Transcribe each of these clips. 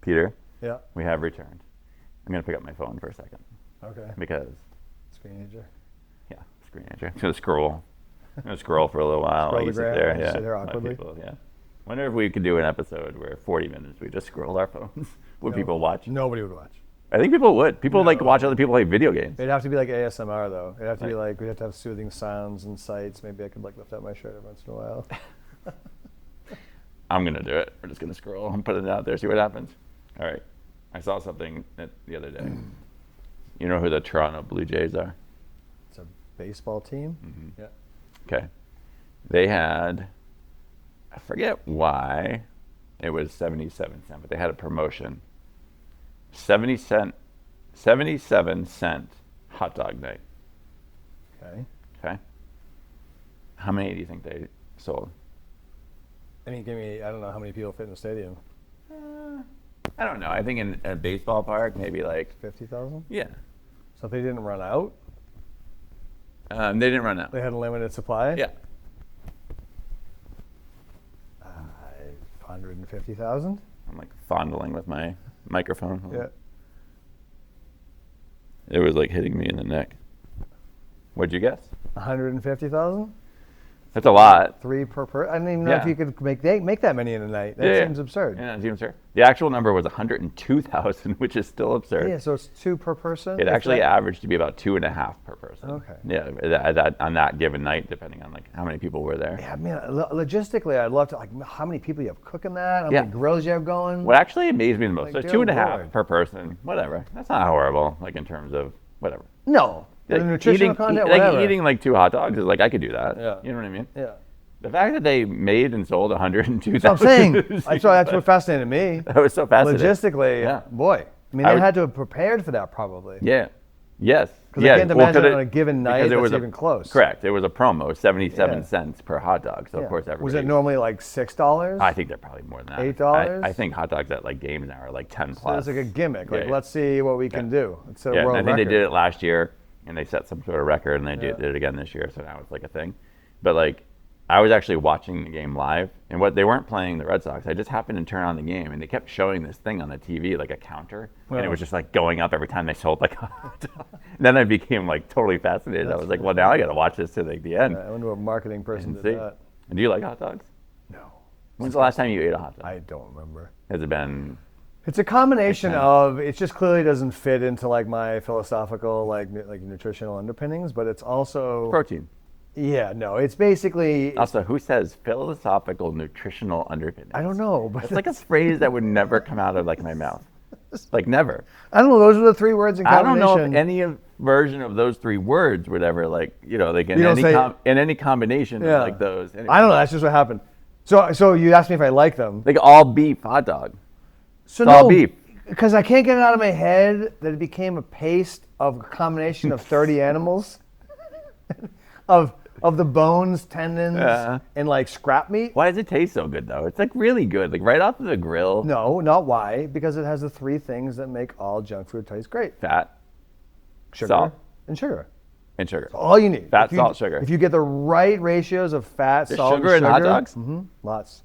Peter, Yeah. we have returned. I'm going to pick up my phone for a second. Okay. Because, Screenager. yeah, screenager. I'm going to scroll. I'm going to scroll for a little while. Scroll while you the sit gram, there. I'll Yeah. sit there let awkwardly. people- yeah. Wonder if we could do an episode where 40 minutes we just scroll our phones. Would No. people watch? Nobody would watch. I think people would. People like No. watch other people play video games. It'd have to be like ASMR though. It'd have to be Right. like, we'd have to have soothing sounds and sights. Maybe I could like lift up my shirt every once in a while. I'm going to do it. We're just going to scroll and put it out there, see what happens. All right. I saw something the other day. You know who the Toronto Blue Jays are? It's a baseball team? Mm-hmm. Yeah. Okay. They had, I forget why, it was 77 cents, but they had a promotion. 77 cent hot dog night. Okay. Okay. How many do you think they sold? I mean, I don't know how many people fit in the stadium. I don't know. I think in a baseball park, maybe like, 50,000? yeah. So if they didn't run out, They didn't run out. they had a limited supply? Yeah. 150,000? I'm like fondling with my microphone. Yeah. It was like hitting me in the neck. What'd you guess? 150,000? That's a lot. 3 per person? I don't even know if Yeah. you could make that many in a night. That Yeah, seems absurd. Yeah, it seems absurd. The actual number was 102,000, which is still absurd. Yeah, so it's 2 per person? It If actually that- averaged to be about 2.5 per person. Okay. Yeah, on that given night, depending on like how many people were there. Yeah, I mean, logistically, I'd love to, like, how many people you have cooking that? How Yeah. many grills you have going? What actually amazed me the most, Like, so dear 2.5 Lord. per person, whatever. That's not horrible, like in terms of whatever. No. The Like, nutritional content, like whatever. eating like 2 hot dogs is like, I could do that. Yeah. You know what I mean? Yeah. The fact that they made and sold 102,000. That's what I'm saying. That's what fascinated me. That was so fascinating. Logistically, Yeah. boy. I mean, I they would- had to have prepared for that probably. Yeah. Yes. Because yeah. I can't imagine on a given night because it that's was even close. Correct. It was a promo, 77 Yeah. cents per hot dog. So Yeah. of course everybody. Was it normally like $6? I think they're probably more than that. $8? I think hot dogs at like games now are like 10 So plus. it's like a gimmick. Like, Yeah. let's see what we can do. It's a Yeah, and world I think record. they did it last year, and they set some sort of record, and they Yeah. did it again this year. So now it's like a thing. But like, I was actually watching the game live, and what they weren't playing the Red Sox. I just happened to turn on the game, and they kept showing this thing on the TV, like a counter, and it Oh. was just like going up every time they sold like a hot dog. And then I became like totally fascinated. I was like, well, now I got to watch this to like the end. I wonder what marketing person and did see. that. And do you like hot dogs? No. When's the last time you ate a hot dog? I don't remember. Has it been? It's a combination Makes sense. of, it just clearly doesn't fit into like my philosophical like nutritional underpinnings, but it's also Protein. Yeah, no, it's basically Also, who says philosophical nutritional underpinnings? I don't know, but It's like a phrase that would never come out of like my mouth. Like never. I don't know. Those are the 3 words in I don't combination. know if any version of those 3 words would ever like, like in You don't any say- in any combination Yeah. of like those. I don't know. That's just what happened. So you asked me if I like them. Like all beef hot dog. So it's all beef. because I can't get it out of my head that it became a paste of a combination of 30 animals, of the bones, tendons, Yeah. and like scrap meat. Why does it taste so good though? It's like really good. Like right off of the grill. No, not why. Because it has the 3 things that make all junk food taste great: Fat sugar Salt. and sugar. and sugar. All you need. Fat, If you- salt, sugar. If you get the right ratios of fat, There's salt, sugar in and hot dogs? lots.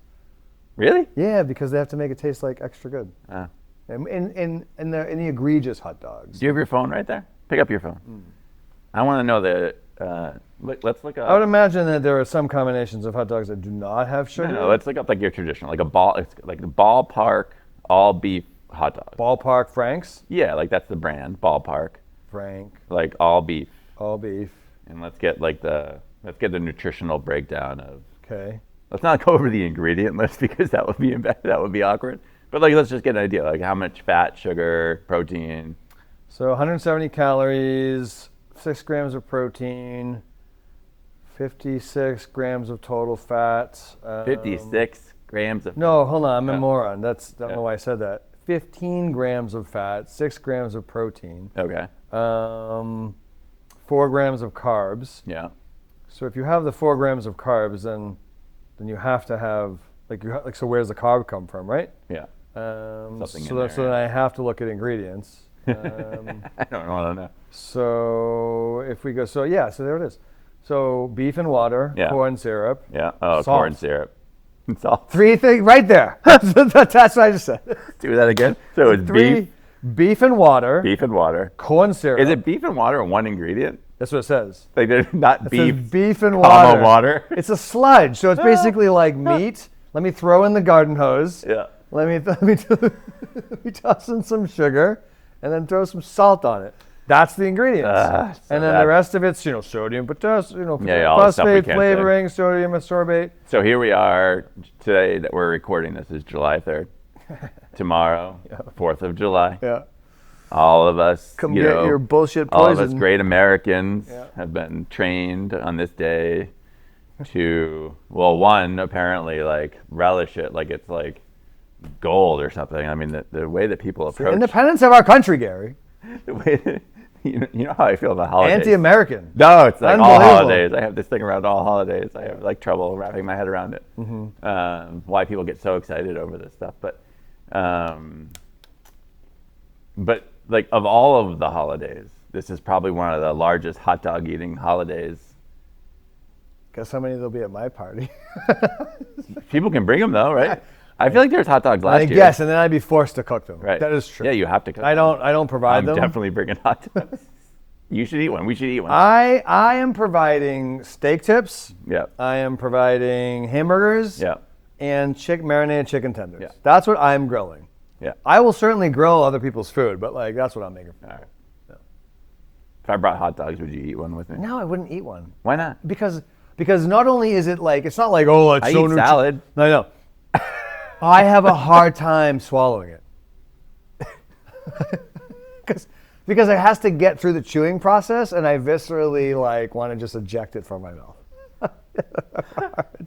Really? Yeah, because they have to make it taste like extra good. Ah. In the egregious hot dogs. Do you have your phone right there? Pick up your phone. I want to know the. Let's look up. I would imagine that there are some combinations of hot dogs that do not have sugar. No, let's look up like your traditional, like a ball. It's like the Ballpark all beef hot dog. Ballpark Franks. Yeah, like that's the brand, Ballpark. Frank, Like all beef. all beef. And let's get the nutritional breakdown of. Okay. Let's not go over the ingredient list because that would be awkward. But like, let's just get an idea, like how much fat, sugar, protein. So 170 calories, 6 grams of protein, 56 grams of total fat. 56 grams of. No, hold on, I'm a Yeah. moron. Don't Yeah. know why I said that. 15 grams of fat, 6 grams of protein, Okay. 4 grams of carbs. Yeah. So if you have the 4 grams of carbs, then you have to have so where's the carb come from, right? Yeah. Something So in so there. then I have to look at ingredients. I don't know. So if we go, so there it is. So beef and water, Yeah. corn syrup, Yeah. Oh, Salt. corn syrup. Salt. 3 things right there. That's what I just said. Do that again. So it's 3 beef and water, beef and water. corn syrup. Is it beef and water or one ingredient? That's what it says. Like they're not It beef, says beef and comma, water. water. It's a sludge, so it's basically like meat. Let me throw in the garden hose. Yeah. Let me toss in some sugar, and then throw some salt on it. That's the ingredients. So and then the rest of it's, sodium, potassium, all the stuff we phosphate, can't flavoring, sodium ascorbate. So here we are today that we're recording. This is July 3rd. Tomorrow, 4th of July. Yeah. All of us, Come get your bullshit poison. all of us great Americans have been trained on this day to, well, one, apparently, like, relish it like it's like gold or something. I mean, the way that people approach the independence of our country, Gary. the way that, you know how I feel about holidays. Anti-American. No, it's like all Unbelievable. holidays. I have this thing around all holidays. I have like trouble wrapping my head around it. Why people get so excited over this stuff, but like of all of the holidays, this is probably one of the largest hot dog eating holidays. Guess how many there'll be at my party? People can bring them though, right? I feel like there's hot dogs last year. Yes, and then I'd be forced to cook them. Right. That is true. Yeah, you have to cook I them. don't provide I'm them. definitely bringing hot dogs. You should eat one. We should eat one. I am providing steak tips. Yeah. I am providing hamburgers. Yeah. And marinated chicken tenders. Yeah. That's what I'm grilling. Yeah. I will certainly grill other people's food, but like that's what I'm making. All right. Yeah. If I brought hot dogs, would you eat one with me? No, I wouldn't eat one. Why not? Because not only is it like it's not like it's I so eat salad. No, I know. I have a hard time swallowing it. Because it has to get through the chewing process, and I viscerally like want to just eject it from my mouth.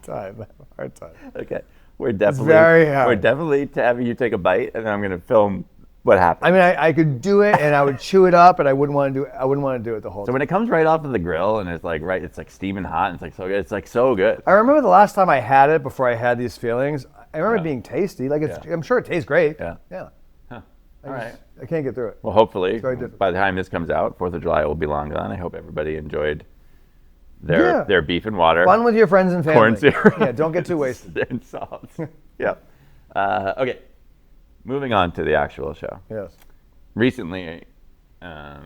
hard time. Okay, we're definitely very hard. We're definitely having you take a bite, and then I'm going to film what happened. I mean, I could do it, and I would chew it up, and I wouldn't want to do it. I wouldn't want to do it the whole So time. when it comes right off of the grill, and it's like it's like steaming hot, and it's like so good. It's like so good. I remember the last time I had it before I had these feelings. I remember it being tasty. Like I'm sure it tastes great. Yeah. Yeah. Huh. I All right. I can't get through it. Well, hopefully, very different. by the time this comes out, 4th of July will be long gone. I hope everybody enjoyed their beef and water. Fun with your friends and family. Corn syrup. Yeah, don't get too wasted. And salt. Yeah. Okay. Moving on to the actual show. Yes. Recently, a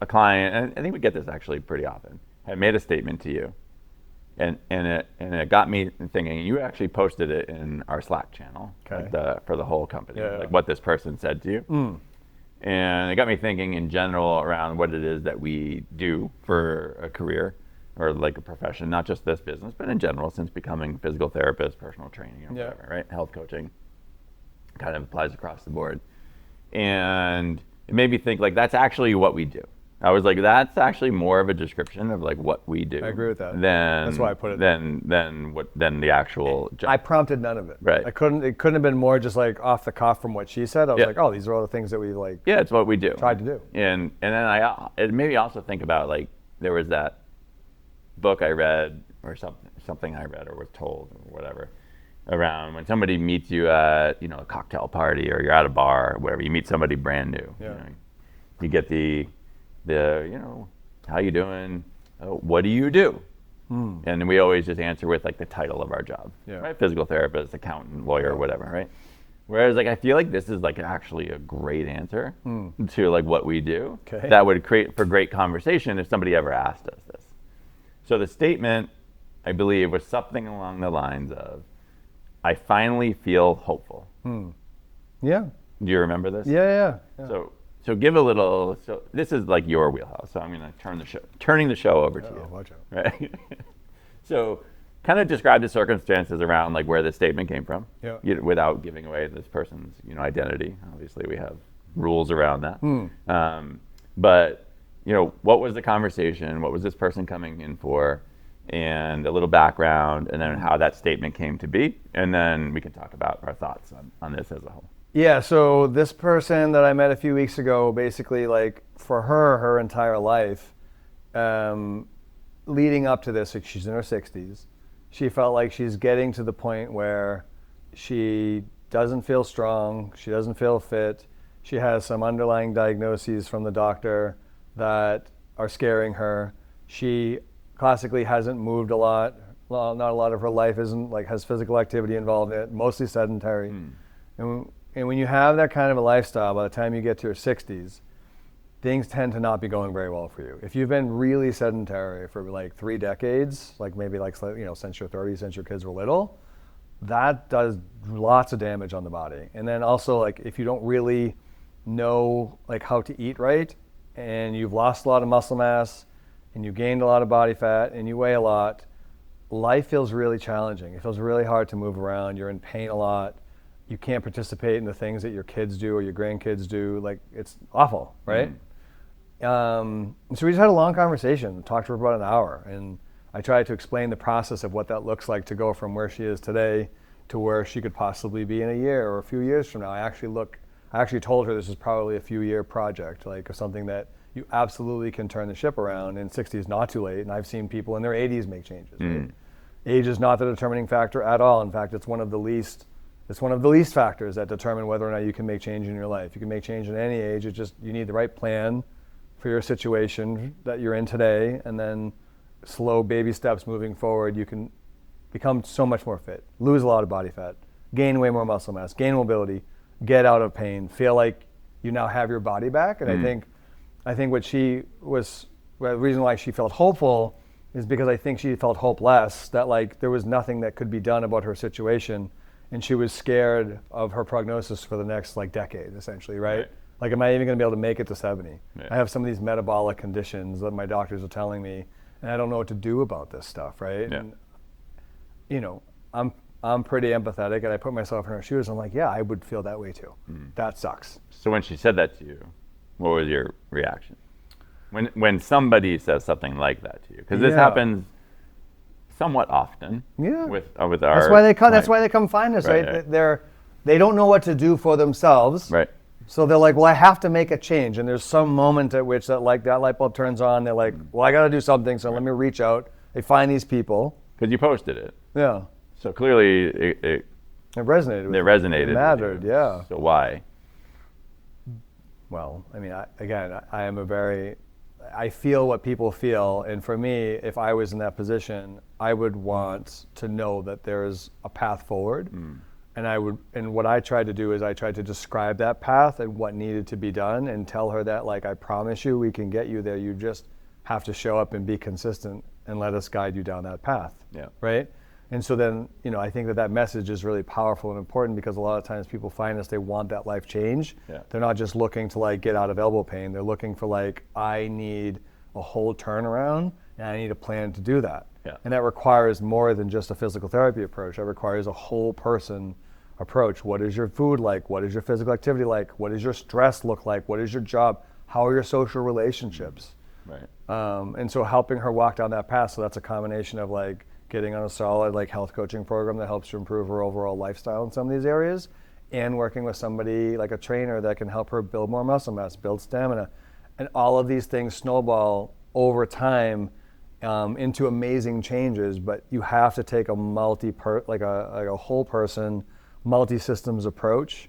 client, and I think we get this actually pretty often, had made a statement to you, and it got me thinking. You actually posted it in our Slack channel, Okay. like for the whole company, Yeah. like what this person said to you. And it got me thinking in general around what it is that we do for a career or like a profession, not just this business, but in general, since becoming physical therapist, personal training, or whatever, right? Health coaching kind of applies across the board. And it made me think like that's actually what we do. I was like, that's actually more of a description of like what we do. I agree with that. That's why I put it. Than the actual job. I prompted none of it. Right. It couldn't have been more just like off the cuff from what she said. I was Yeah. like, oh, these are all the things that we like. Yeah, it's what we do. Tried to do. And then it made me also think about like there was that book I read or something I read or was told or whatever around when somebody meets you at a cocktail party or you're at a bar or whatever, you meet somebody brand new. Yeah. You get the how you doing? What do you do? And we always just answer with like the title of our job, right? Physical therapist, accountant, lawyer, whatever, right? Whereas like I feel like this is like actually a great answer to like what we do. Okay. That would create for great conversation if somebody ever asked us this. So the statement, I believe, was something along the lines of, "I finally feel hopeful." Yeah. Do you remember this? Yeah. So give a little. So this is like your wheelhouse. So I'm going to turning the show over to you. Watch out. Right. So, kind of describe the circumstances around like where this statement came from. Yeah. Without giving away this person's identity. Obviously, we have rules around that. But what was the conversation? What was this person coming in for? And a little background, and then how that statement came to be, and then we can talk about our thoughts on this as a whole. Yeah, so this person that I met a few weeks ago, basically like for her entire life, leading up to this, like she's in her 60s, she felt like she's getting to the point where she doesn't feel strong, she doesn't feel fit, she has some underlying diagnoses from the doctor that are scaring her. She classically hasn't moved a lot not a lot of her life isn't like has physical activity involved in it, mostly sedentary. And when you have that kind of a lifestyle, by the time you get to your 60s, things tend to not be going very well for you. If you've been really sedentary for like 3 decades, like maybe like, since you're 30, since your kids were little, that does lots of damage on the body. And then also, like, if you don't really know like how to eat right, and you've lost a lot of muscle mass, and you gained a lot of body fat, and you weigh a lot, life feels really challenging. It feels really hard to move around. You're in pain a lot. You can't participate in the things that your kids do or your grandkids do. Like, it's awful, right? So we just had a long conversation, talked to her for about an hour, and I tried to explain the process of what that looks like to go from where she is today to where she could possibly be in a year or a few years from now. I actually told her this is probably a few-year project, like something that you absolutely can turn the ship around, and 60 is not too late, and I've seen people in their 80s make changes. Right? Age is not the determining factor at all. In fact, it's one of the least factors that determine whether or not you can make change in your life. You can make change at any age. It's just you need the right plan for your situation that you're in today, and then slow baby steps moving forward, you can become so much more fit, lose a lot of body fat, gain way more muscle mass, gain mobility, get out of pain, feel like you now have your body back. And I think the reason why she felt hopeful is because I think she felt hopeless, that like there was nothing that could be done about her situation, and she was scared of her prognosis for the next like decade, essentially, right? Like, am I even going to be able to make it to 70? I have some of these metabolic conditions that my doctors are telling me, and I don't know what to do about this stuff, right? And, I'm pretty empathetic, and I put myself in her shoes. I'm like, yeah, I would feel that way too. That sucks. So when she said that to you, what was your reaction? When somebody says something like that to you, because this happens somewhat often. With our. That's why they come. That's why they come find us, right? They don't know what to do for themselves. Right. So they're like, well, I have to make a change. And there's some moment at which that light bulb turns on. They're like, well, I got to do something. So let me reach out. They find these people. Because you posted it. Yeah. So clearly it resonated with you. It resonated. It mattered, with you. yeah. So why? Well, I mean, I feel what people feel. And for me, if I was in that position, I would want to know that there's a path forward. And what I tried to do is I tried to describe that path and what needed to be done, and tell her that, like, I promise you we can get you there. You just have to show up and be consistent and let us guide you down that path. Yeah. Right? And so then, I think that message is really powerful and important, because a lot of times people find us, they want that life change. Yeah. They're not just looking to like get out of elbow pain. They're looking for like, I need a whole turnaround, and I need a plan to do that. Yeah. And that requires more than just a physical therapy approach. That requires a whole person approach. What is your food like? What is your physical activity like? What does your stress look like? What is your job? How are your social relationships? Right. And so helping her walk down that path. So that's a combination of like getting on a solid like health coaching program that helps to improve her overall lifestyle in some of these areas, and working with somebody like a trainer that can help her build more muscle mass, build stamina, and all of these things snowball over time into amazing changes. But you have to take a a whole person, multi-systems approach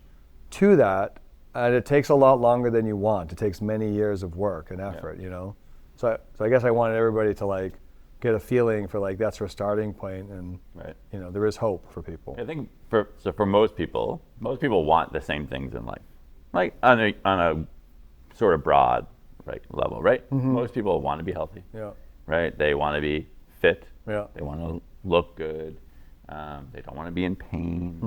to that, and it takes a lot longer than you want. It takes many years of work and effort, So I guess I wanted everybody to like get a feeling for like that's her starting point, and there is hope for people. I think for most people want the same things in life, like on a sort of broad level, right? Most people want to be healthy, right? They want to be fit, they want to look good, they don't want to be in pain.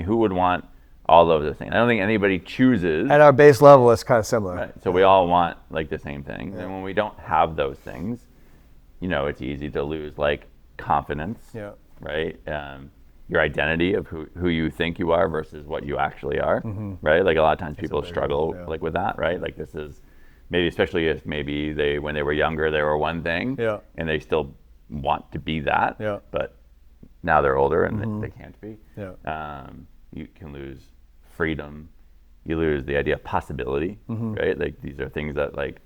Who would want all those things? I don't think anybody chooses. At our base level, it's kind of similar. Right. So we all want like the same things, and when we don't have those things, it's easy to lose like confidence, right? Your identity of who you think you are versus what you actually are, right? Like a lot of times people struggle like with that, right? Like this is maybe, especially if maybe when they were younger, they were one thing, and they still want to be that, but now they're older and they can't be. You can lose freedom. You lose the idea of possibility, right? Like these are things that like,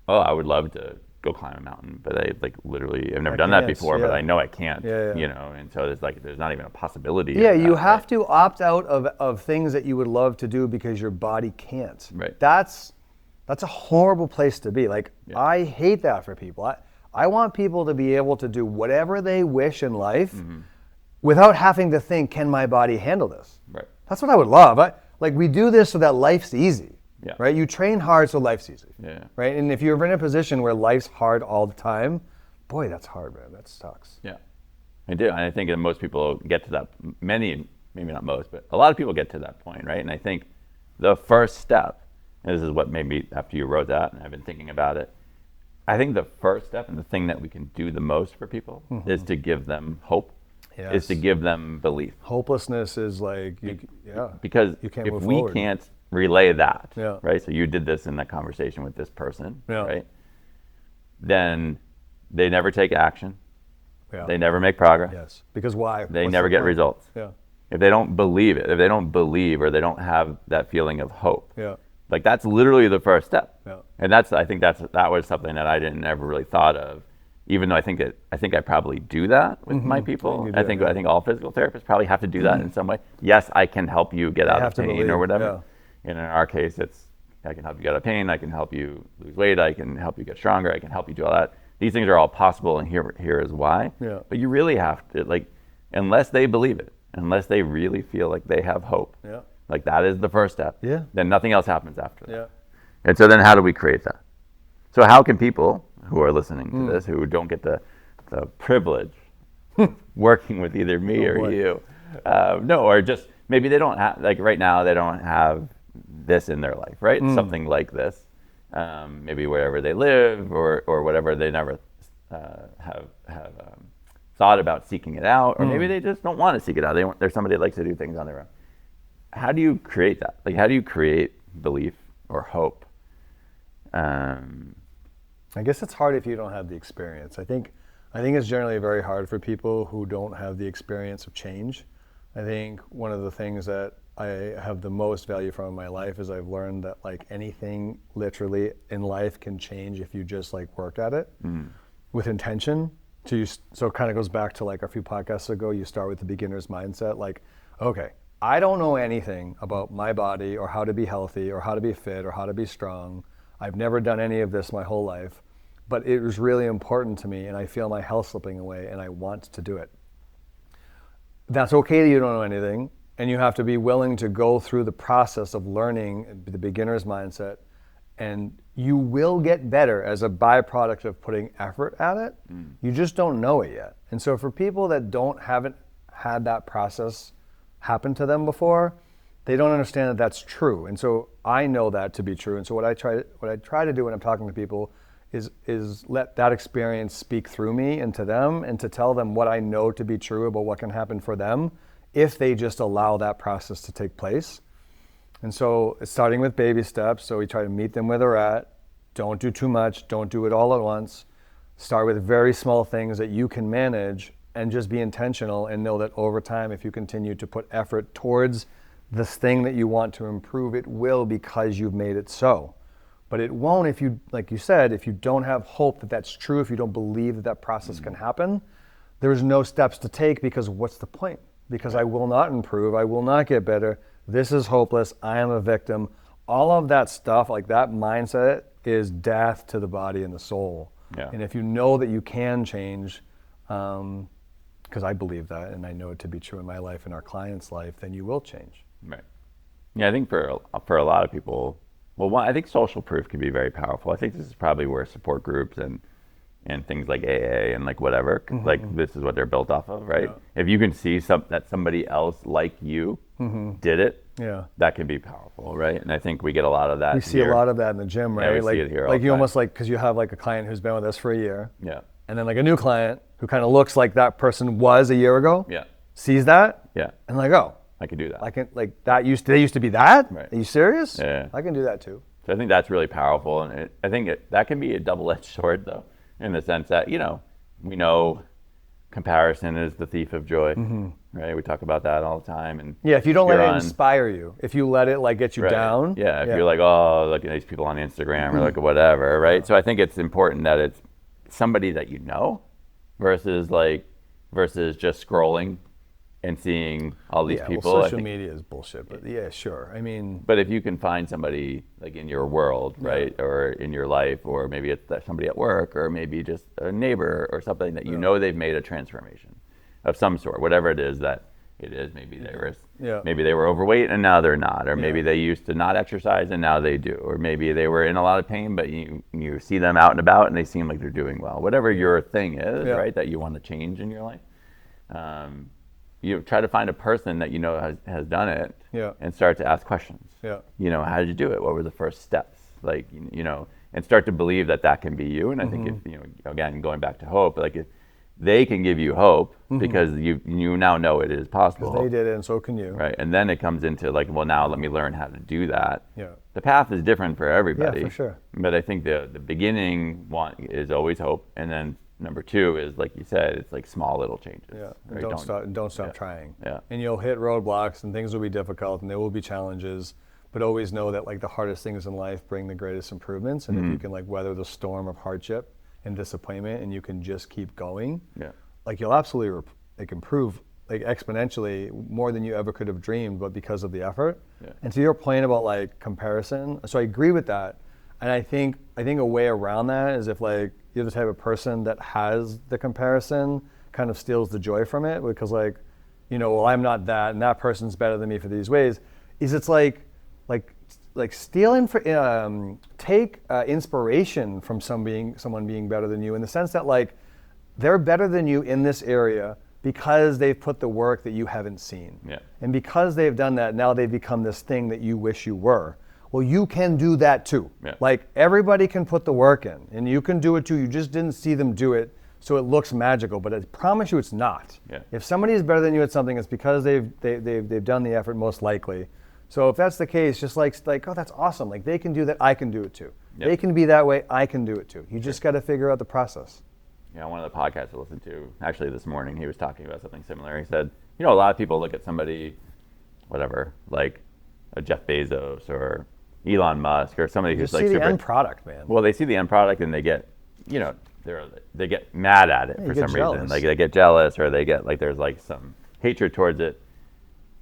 I would love to go climb a mountain, but I've never done that before, but I know I can't, and so there's not even a possibility. Yeah, you have to opt out of things that you would love to do because your body can't. Right. That's a horrible place to be. Like, I hate that for people. I want people to be able to do whatever they wish in life without having to think, can my body handle this? Right. That's what I would love. Like we do this so that life's easy, Yeah. right? You train hard so life's easy, Yeah. right? And if you're in a position where life's hard all the time, boy, that's hard, man. That sucks. Yeah. I do. And I think that most people get to that, maybe not most, but a lot of people get to that point, right? And I think the first step, and this is what made me, after you wrote that, and I've been thinking about it, I think the first step and the thing that we can do the most for people is to give them hope, is to give them belief. Hopelessness is like, Because you can't if move we forward. can't relay that, Yeah. right? So you did this in that conversation with this person, Yeah. right? Then they never take action. Yeah. They never make progress. Yes. Because why? They What's never the get point? results. Yeah. If they don't believe it, if they don't believe or they don't have that feeling of hope, Yeah. like that's literally the first step. Yeah. And I think that was something that I didn't ever really thought of, even though I think I probably do that with my people. I think you do, I think all physical therapists probably have to do that in some way. Yes, I can help you get out have of to pain believe, or whatever. yeah. And in our case, I can help you get out of pain. I can help you lose weight. I can help you get stronger. I can help you do all that. These things are all possible, and here is why. Yeah. But you really have to, unless they believe it, unless they really feel like they have hope, Yeah. that is the first step. Yeah. Then nothing else happens after that. Yeah. And so then how do we create that? So how can people who are listening to this, who don't get the privilege working with either me or boy. you, or just maybe they don't have, right now they don't have this in their life, right? Something like this, maybe wherever they live or whatever, they never have thought about seeking it out, or maybe they just don't want to seek it out. They're somebody that likes to do things on their own. How do you create that? How do you create belief or hope? I guess it's hard if you don't have the experience. I think it's generally very hard for people who don't have the experience of change. I think one of the things that I have the most value from in my life is I've learned that anything literally in life can change if you just work at it with intention. So it kind of goes back to a few podcasts ago, you start with the beginner's mindset. Okay, I don't know anything about my body or how to be healthy or how to be fit or how to be strong. I've never done any of this my whole life, but it was really important to me and I feel my health slipping away and I want to do it. That's okay that you don't know anything, and you have to be willing to go through the process of learning the beginner's mindset, and you will get better as a byproduct of putting effort at it. You just don't know it yet. And so for people that haven't had that process happen to them before, they don't understand that that's true. And so I know that to be true. And so what I try to do when I'm talking to people is let that experience speak through me and to them, and to tell them what I know to be true about what can happen for them if they just allow that process to take place. And so it's starting with baby steps. So we try to meet them where they're at. Don't do too much. Don't do it all at once. Start with very small things that you can manage and just be intentional, and know that over time, if you continue to put effort towards this thing that you want to improve, it will, because you've made it so. But it won't if you, like you said, if you don't have hope that that's true, if you don't believe that that process can happen, there's no steps to take, because what's the point? Because I will not improve, I will not get better, this is hopeless, I am a victim. All of that stuff, that mindset, is death to the body and the soul. Yeah. And if you know that you can change, because I believe that and I know it to be true in my life and our clients' life, then you will change. Right. Yeah, I think for a lot of people, I think social proof can be very powerful. I think this is probably where support groups and things like AA and whatever, this is what they're built off of, right? Yeah. If you can see that somebody else like you did it, that can be powerful, right? And I think we get a lot of that. We see a lot of that in the gym, right? Yeah, we see it here you almost because you have a client who's been with us for a year, and then a new client who kind of looks like that person was a year ago, sees that, and oh, I can do that. I can they used to be that. Right. Are you serious? Yeah. I can do that too. So I think that's really powerful, and I think that can be a double-edged sword, though, in the sense that we know comparison is the thief of joy, right? We talk about that all the time, and if you don't let it inspire you, if you let it get you down, if you're oh, look at these people on Instagram or whatever, right? So I think it's important that it's somebody that you know, versus just scrolling and seeing all these Yeah, people. well, social media is bullshit, but yeah, sure. I mean, But if you can find somebody like in your world, right, or in your life, or maybe it's somebody at work, or maybe just a neighbor or something that you know they've made a transformation of some sort, whatever it is that it is. Maybe maybe they were overweight and now they're not, or maybe they used to not exercise and now they do, or maybe they were in a lot of pain, but you see them out and about and they seem like they're doing well. Whatever your thing is, right, that you want to change in your life. You try to find a person that you know has done it, and start to ask questions. You know, how did you do it? What were the first steps? Like, you know, and start to believe that can be you. And I think if, you know, again, going back to hope, like if they can give you hope because you now know it is possible. Because they did it, and so can you. Right, and then it comes into like, well, now let me learn how to do that. Yeah. The path is different for everybody. Yeah, for sure. But I think the beginning one is always hope, and then number two is, like you said, it's like small little changes. Yeah, right? don't stop trying. Yeah. And you'll hit roadblocks, and things will be difficult, and there will be challenges. But always know that like the hardest things in life bring the greatest improvements. And if you can like weather the storm of hardship and disappointment, and you can just keep going, like you'll absolutely like improve like exponentially more than you ever could have dreamed, but because of the effort. And to your point about like comparison, so I agree with that. And I think a way around that is if like you're the type of person that has the comparison kind of steals the joy from it, because like, you know, well, I'm not that, and that person's better than me for these ways. Is it's like stealing for take inspiration from someone being better than you, in the sense that like they're better than you in this area because they've put the work that you haven't seen. And because they've done that, now they've become this thing that you wish you were. Well, you can do that too. Like everybody can put the work in, and you can do it too. You just didn't see them do it, so it looks magical. But I promise you, it's not. If somebody is better than you at something, it's because they've done the effort, most likely. So if that's the case, just like oh, that's awesome. Like they can do that, I can do it too. They can be that way, I can do it too. You just got to figure out the process. Yeah, one of the podcasts I listened to actually this morning, he was talking about something similar. He said, you know, a lot of people look at somebody, whatever, like a Jeff Bezos or Elon Musk or somebody who's like super. The end product, man. Well, they see the end product and they get, you know, they get mad at it for some reason. Like they get jealous, or they get like there's like some hatred towards it.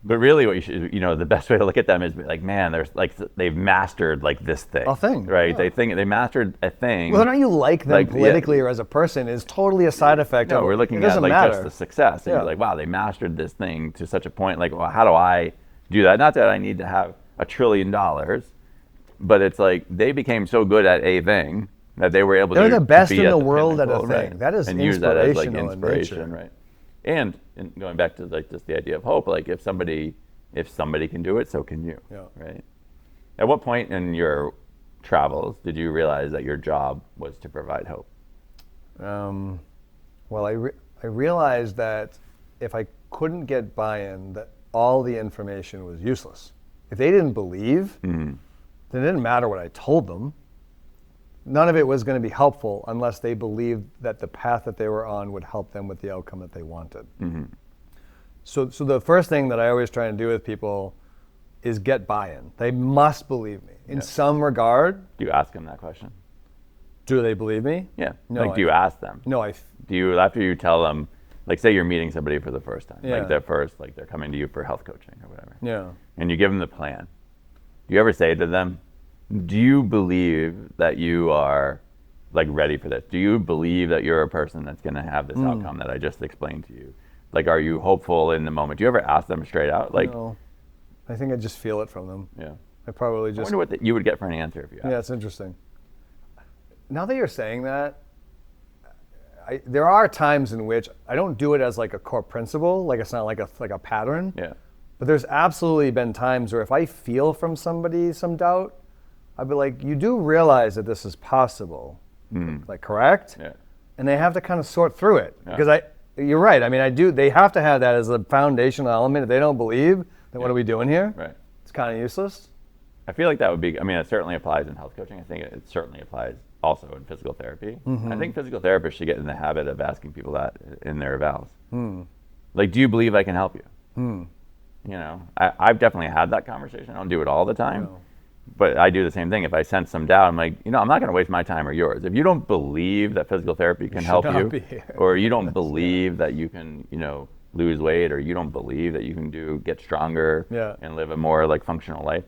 But really, what you should, you know, the best way to look at them is like, man, there's like they've mastered like this thing. A thing, right? They mastered a thing. Whether or not you like them like, politically or as a person is totally a side effect. No, we're looking at like just the success. And you're like, wow, they mastered this thing to such a point. Like, well, how do I do that? Not that I need to have $1 trillion, but it's like they became so good at a thing that they were able to. They're the best in the world at a thing. Right? That is and use that as like inspiration, in right? And going back to like just the idea of hope, like if somebody can do it, so can you, right? At what point in your travels did you realize that your job was to provide hope? Well, I realized that if I couldn't get buy-in, that all the information was useless. If they didn't believe, then it didn't matter what I told them. None of it was going to be helpful unless they believed that the path that they were on would help them with the outcome that they wanted. So the first thing that I always try and do with people is get buy-in. They must believe me in some regard. Do you ask them that question? Do they believe me? Yeah. No, like, do you ask them? No, do you, after you tell them, like say you're meeting somebody for the first time, like they're coming to you for health coaching or whatever. And you give them the plan. Do you ever say to them, do you believe that you are like ready for this? Do you believe that you're a person that's going to have this outcome that I just explained to you? Like, are you hopeful in the moment? Do you ever ask them straight out? Like, no, I think I just feel it from them. Yeah. I probably just. I wonder what you would get for an answer if you asked. Yeah, it's interesting. Now that you're saying that, there are times in which I don't do it as like a core principle, like it's not like a pattern. Yeah. But there's absolutely been times where if I feel from somebody some doubt, I'd be like, you do realize that this is possible, like correct? Yeah. And they have to kind of sort through it because you're right. I mean, they have to have that as a foundational element. If they don't believe, then what are we doing here? Right. It's kind of useless. I feel like that would be, I mean, it certainly applies in health coaching. I think it certainly applies also in physical therapy. I think physical therapists should get in the habit of asking people that in their evals. Like, do you believe I can help you? You know, I've definitely had that conversation. I don't do it all the time. No. But I do the same thing. If I sense some doubt, I'm like, you know, I'm not going to waste my time or yours. If you don't believe that physical therapy can help you, or you don't believe that you can, you know, lose weight, or you don't believe that you can get stronger Yeah. and live a more like functional life,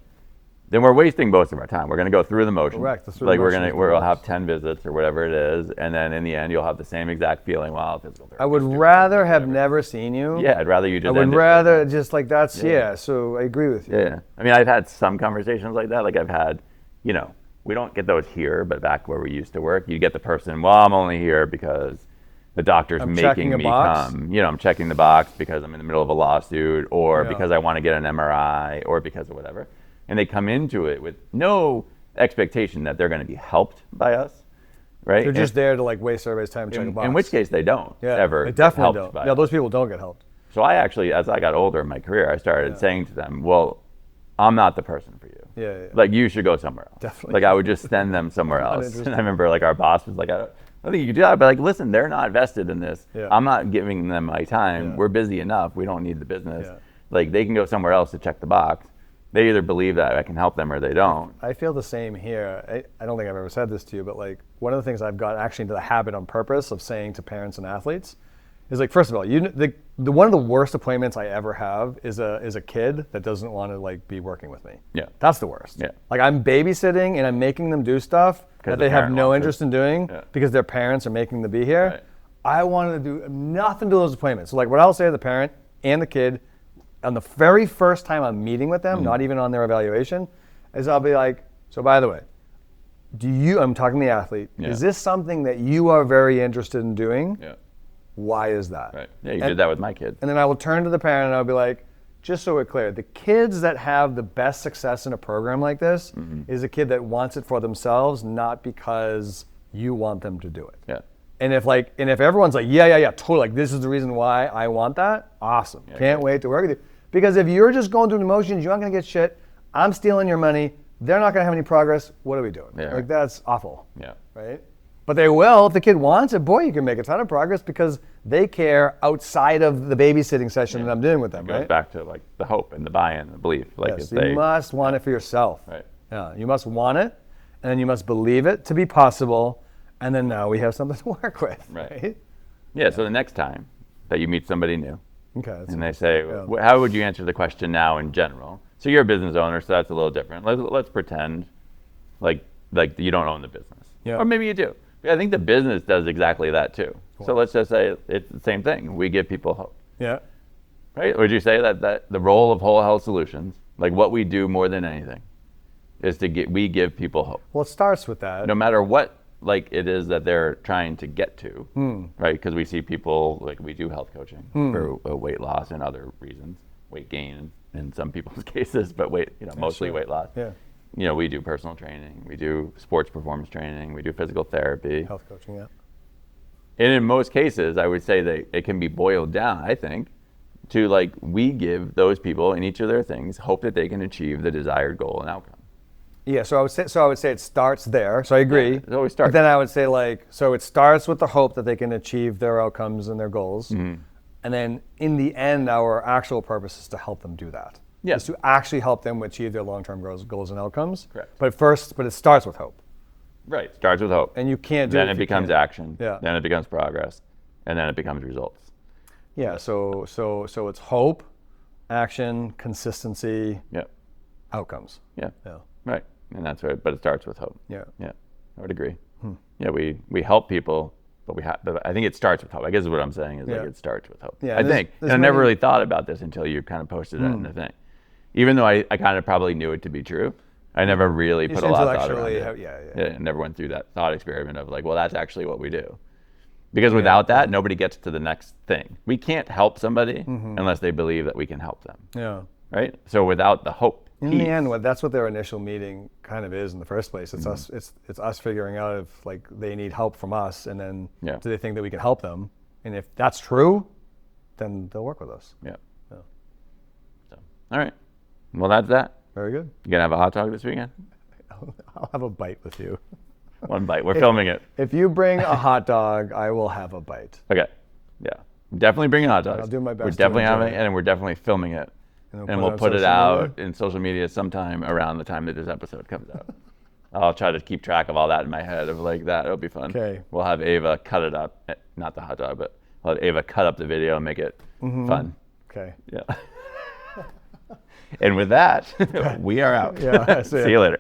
then we're wasting most of our time. We're going to go through the motions. Correct. The through Like the motions is the we'll have worst. 10 visits or whatever it is, and then in the end you'll have the same exact feeling. Wow, physical therapy. I would is stupid, rather have whatever. never seen you. Yeah, I'd rather you just. I would end it. rather just like that's Yeah. So I agree with you. Yeah, I mean, I've had some conversations like that. Like I've had, we don't get those here, but back where we used to work, you get the person. Well, I'm only here because the doctor's I'm checking making a me box. come. I'm checking the box because I'm in the middle of a lawsuit, or Yeah. because I want to get an MRI, or because of whatever. And they come into it with no expectation that they're going to be helped by us, right? They're just there to like waste everybody's time and check a box. In which case they don't ever they get definitely helped don't. by Yeah, us. those people don't get helped. So I actually, as I got older in my career, I started saying to them, well, I'm not the person for you. Yeah. Like, you should go somewhere else. Definitely. Like, I would just send them somewhere else. interested. And I remember, like, our boss was like, I don't think you could do that. But, like, listen, they're not vested in this. Yeah. I'm not giving them my time. Yeah. We're busy enough. We don't need the business. Yeah. Like, they can go somewhere else to check the box. They either believe that I can help them or they don't. I feel the same here. I don't think I've ever said this to you, but like one of the things I've got actually into the habit on purpose of saying to parents and athletes is like, first of all, the one of the worst appointments I ever have is a kid that doesn't want to like be working with me. Yeah. That's the worst. Yeah. Like I'm babysitting and I'm making them do stuff that the they have parent no wants it. interest in doing Yeah. because their parents are making them be here. Right. I wanted to do nothing to those appointments. So like what I'll say to the parent and the kid on the very first time I'm meeting with them, not even on their evaluation, is I'll be like, so by the way, I'm talking to the athlete, Yeah. is this something that you are very interested in doing? Yeah. Why is that? Right. Yeah, you did that with my kids. And then I will turn to the parent and I'll be like, just so we're clear, the kids that have the best success in a program like this is a kid that wants it for themselves, not because you want them to do it. Yeah. And if everyone's like, yeah, totally, like this is the reason why I want that, awesome. Can't wait to work with you. Because if you're just going through the motions, you're not gonna get shit. I'm stealing your money. They're not gonna have any progress. What are we doing? Yeah. Like that's awful. Yeah. Right? But they will, if the kid wants it, boy, you can make a ton of progress because they care outside of the babysitting session that I'm doing with them, It goes right? back to, like, the hope and the buy-in and the belief. Like, Yes, if they, you must want it for yourself. Right. Yeah, you must want it, and then you must believe it to be possible, and then now we have something to work with. Right. Yeah, so the next time that you meet somebody new, Okay. That's and they say, Yeah. how would you answer the question now in general? So you're a business owner, so that's a little different. Let's pretend like you don't own the business. Yeah. Or maybe you do. I think the business does exactly that too. So let's just say it's the same thing. We give people hope. Yeah. Right? Would you say that the role of Whole Health Solutions, like what we do more than anything, is we give people hope. Well, it starts with that. No matter what like it is that they're trying to get to, right? Because we see people, like we do health coaching for weight loss and other reasons, weight gain in some people's cases, but mostly sure. weight loss. Yeah. We do personal training, we do sports performance training, we do physical therapy. Health coaching, yeah. And in most cases, I would say that it can be boiled down, I think, to like we give those people in each of their things hope that they can achieve the desired goal and outcome. Yeah, so I would say it starts there. So I agree. Yeah, it always starts. But then I would say so it starts with the hope that they can achieve their outcomes and their goals. And then in the end, our actual purpose is to help them do that. Yeah. Is to actually help them achieve their long-term goals and outcomes. Correct. But it starts with hope. Right. Starts with hope. And you can't do Then it it if you becomes can't. action. Yeah. Then it becomes progress. And then it becomes results. Yeah, so it's hope, action, consistency, Yeah. outcomes. Yeah. Yeah. Right. And that's right. But it starts with hope. Yeah. Yeah. I would agree. Yeah. We help people, but I think it starts with hope. I guess what I'm saying is Yeah. like it starts with hope. Yeah, I there's- think. there's And I never many- really thought about this until you kind of posted that in the thing. Even though I kind of probably knew it to be true, I never really put a lot of thought around it. Yeah. I never went through that thought experiment of like, well, that's actually what we do. Because without that, nobody gets to the next thing. We can't help somebody unless they believe that we can help them, Yeah. right? So without the hope In piece, the end, that's what their initial meeting kind of is in the first place. It's us. It's us figuring out if like they need help from us, and then Yeah. do they think that we can help them? And if that's true, then they'll work with us. yeah. Yeah. So, all right. Well, that's that. Very good. You gonna have a hot dog this weekend? I'll have a bite with you. One bite. We're filming it. If you bring a hot dog, I will have a bite. Okay. Yeah. Definitely bringing hot dogs. I'll do my best We're to definitely enjoy having it. it, and we're definitely filming it. And And we'll put it out in social media sometime around the time that this episode comes out. I'll try to keep track of all that in my head of like that. It'll be fun. Okay. We'll have Ava cut it up. Not the hot dog, but let Ava cut up the video and make it fun. Okay. Yeah. And with that, we are out. Yeah, see ya. See you later.